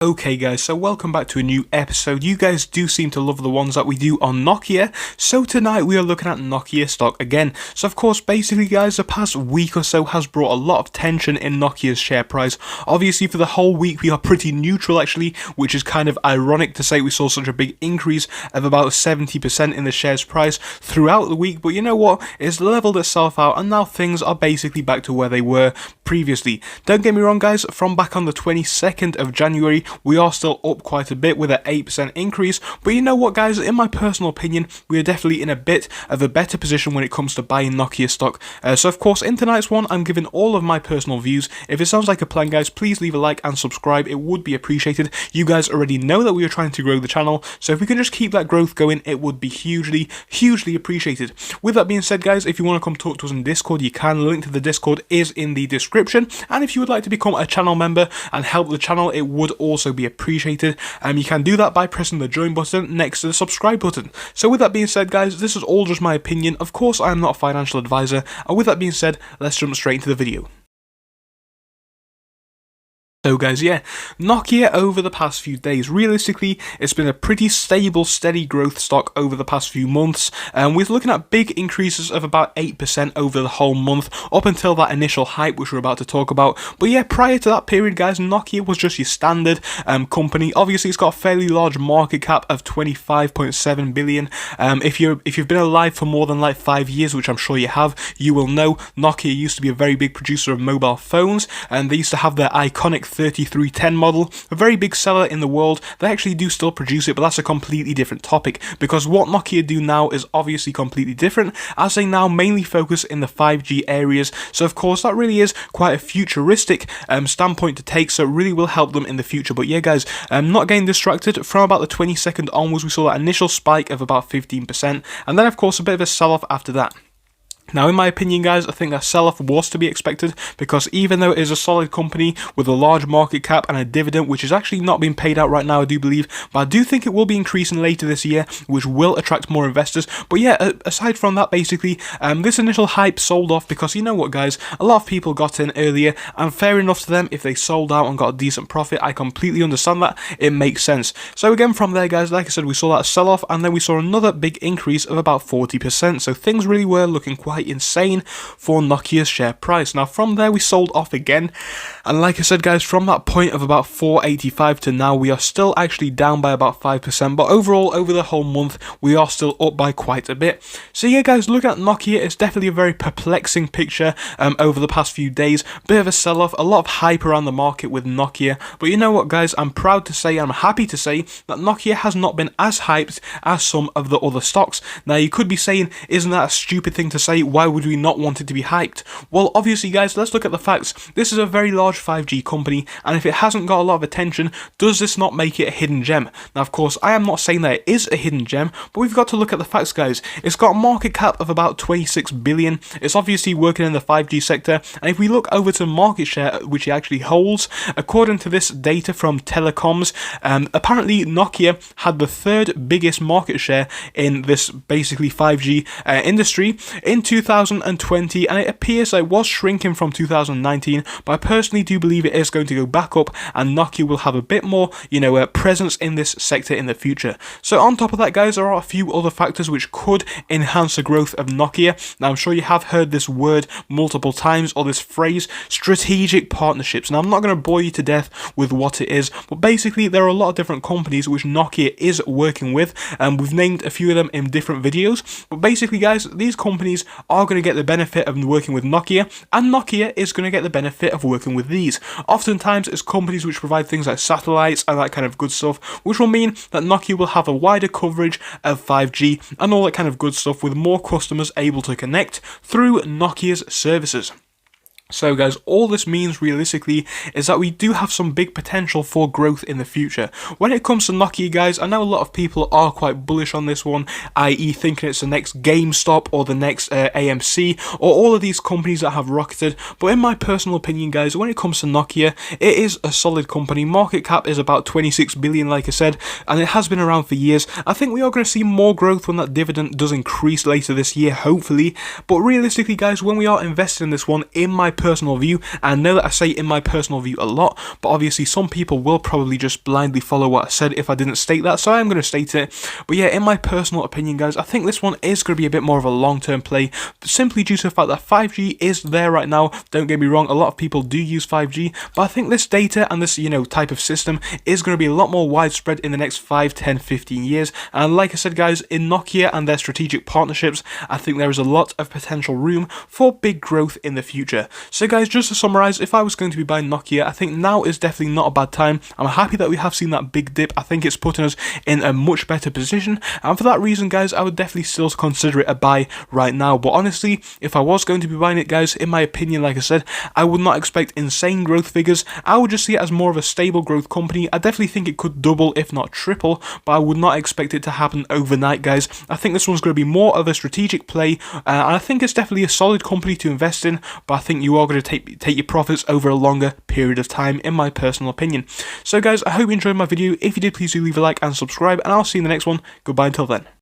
Okay guys, so welcome back to a new episode. You guys do seem to love the ones that we do on Nokia, so tonight we are looking at Nokia stock again. So of course, basically guys, the past week or so has brought a lot of tension in Nokia's share price. Obviously for the whole week we are pretty neutral actually, which is kind of ironic to say we saw such a big increase of about 70% in the share's price throughout the week, but you know what, it's leveled itself out and now things are basically back to where they were previously. Don't get me wrong guys, from back on the 22nd of January, we are still up quite a bit with an 8% increase, but you know what guys, in my personal opinion, we are definitely in a bit of a better position when it comes to buying Nokia stock. So of course, in tonight's one, I'm giving all of my personal views. If it sounds like a plan guys, please leave a like and subscribe, it would be appreciated. You guys already know that we are trying to grow the channel, so if we can just keep that growth going, it would be hugely appreciated. With that being said guys, if you want to come talk to us in Discord, you can. The link to the Discord is in the description, and if you would like to become a channel member and help the channel, it would also be appreciated. You can do that by pressing the join button next to the subscribe button. So with that being said guys, this is all just my opinion. Of course I am not a financial advisor, and with that being said, let's jump straight into the video. So guys, yeah, Nokia over the past few days, realistically, it's been a pretty stable, steady growth stock over the past few months. We're looking at big increases of about 8% over the whole month, up until that initial hype, which we're about to talk about. But yeah, prior to that period, guys, Nokia was just your standard company. Obviously, it's got a fairly large market cap of 25.7 billion. If you've been alive for more than like 5 years, which I'm sure you have, you will know Nokia used to be a very big producer of mobile phones, and they used to have their iconic 3310 model, a very big seller in the world. They actually do still produce it, but that's a completely different topic, because what Nokia do now is obviously completely different, as they now mainly focus in the 5G areas. So of course that really is quite a futuristic standpoint to take, so it really will help them in the future. But yeah guys, not getting distracted, from about the 22nd onwards we saw that initial spike of about 15%, and then of course a bit of a sell-off after that. Now, in my opinion, guys, I think that sell-off was to be expected, because even though it is a solid company with a large market cap and a dividend, which is actually not being paid out right now, I do believe, but I do think it will be increasing later this year, which will attract more investors. But yeah, aside from that, basically, this initial hype sold off because, you know what, guys, a lot of people got in earlier, and fair enough to them if they sold out and got a decent profit. I completely understand that. It makes sense. So again, from there, guys, like I said, we saw that sell-off, and then we saw another big increase of about 40%. So things really were looking quite insane for Nokia's share price. Now from there we sold off again, and like I said guys, from that point of about 485 to now, we are still actually down by about 5%, but overall over the whole month we are still up by quite a bit. So yeah guys, looking at Nokia, it's definitely a very perplexing picture over the past few days. Bit of a sell-off, a lot of hype around the market with Nokia, but you know what guys, I'm proud to say, I'm happy to say that Nokia has not been as hyped as some of the other stocks. Now you could be saying, isn't that a stupid thing to say? Why would we not want it to be hyped? Well, obviously guys, let's look at the facts. This is a very large 5G company, and if it hasn't got a lot of attention, does this not make it a hidden gem? Now of course, I am not saying that it is a hidden gem, but we've got to look at the facts guys. It's got a market cap of about 26 billion. It's obviously working in the 5G sector, and if we look over to market share, which it actually holds, according to this data from telecoms, apparently Nokia had the third biggest market share in this basically 5G industry in 2020, and it appears that it was shrinking from 2019, but I personally do believe it is going to go back up, and Nokia will have a bit more, presence in this sector in the future. So on top of that guys, there are a few other factors which could enhance the growth of Nokia. Now I'm sure you have heard this word multiple times, or this phrase, strategic partnerships. Now I'm not going to bore you to death with what it is, but basically there are a lot of different companies which Nokia is working with, and we've named a few of them in different videos. But basically guys, these companies are going to get the benefit of working with Nokia, and Nokia is going to get the benefit of working with these. Oftentimes it's companies which provide things like satellites and that kind of good stuff, which will mean that Nokia will have a wider coverage of 5G and all that kind of good stuff, with more customers able to connect through Nokia's services. So guys, all this means realistically is that we do have some big potential for growth in the future. When it comes to Nokia guys, I know a lot of people are quite bullish on this one, i.e. thinking it's the next GameStop or the next AMC, or all of these companies that have rocketed. But in my personal opinion guys, when it comes to Nokia, it is a solid company. Market cap is about 26 billion like I said, and it has been around for years. I think we are going to see more growth when that dividend does increase later this year, hopefully. But realistically guys, when we are investing in this one, in my personal view, and I know that I say in my personal view a lot, but obviously some people will probably just blindly follow what I said if I didn't state that, so I'm going to state it. But yeah, in my personal opinion, guys, I think this one is going to be a bit more of a long-term play, simply due to the fact that 5G is there right now. Don't get me wrong, a lot of people do use 5G, but I think this data and this, type of system is going to be a lot more widespread in the next 5, 10, 15 years. And like I said, guys, in Nokia and their strategic partnerships, I think there is a lot of potential room for big growth in the future. So guys, just to summarize, if I was going to be buying Nokia, I think now is definitely not a bad time. I'm happy that we have seen that big dip. I think it's putting us in a much better position, and for that reason, guys, I would definitely still consider it a buy right now. But honestly, if I was going to be buying it, guys, in my opinion, like I said, I would not expect insane growth figures. I would just see it as more of a stable growth company. I definitely think it could double, if not triple, but I would not expect it to happen overnight, guys. I think this one's going to be more of a strategic play, and I think it's definitely a solid company to invest in, but I think you are going to take your profits over a longer period of time, in my personal opinion. So guys, I hope you enjoyed my video. If you did, please do leave a like and subscribe, and I'll see you in the next one. Goodbye until then.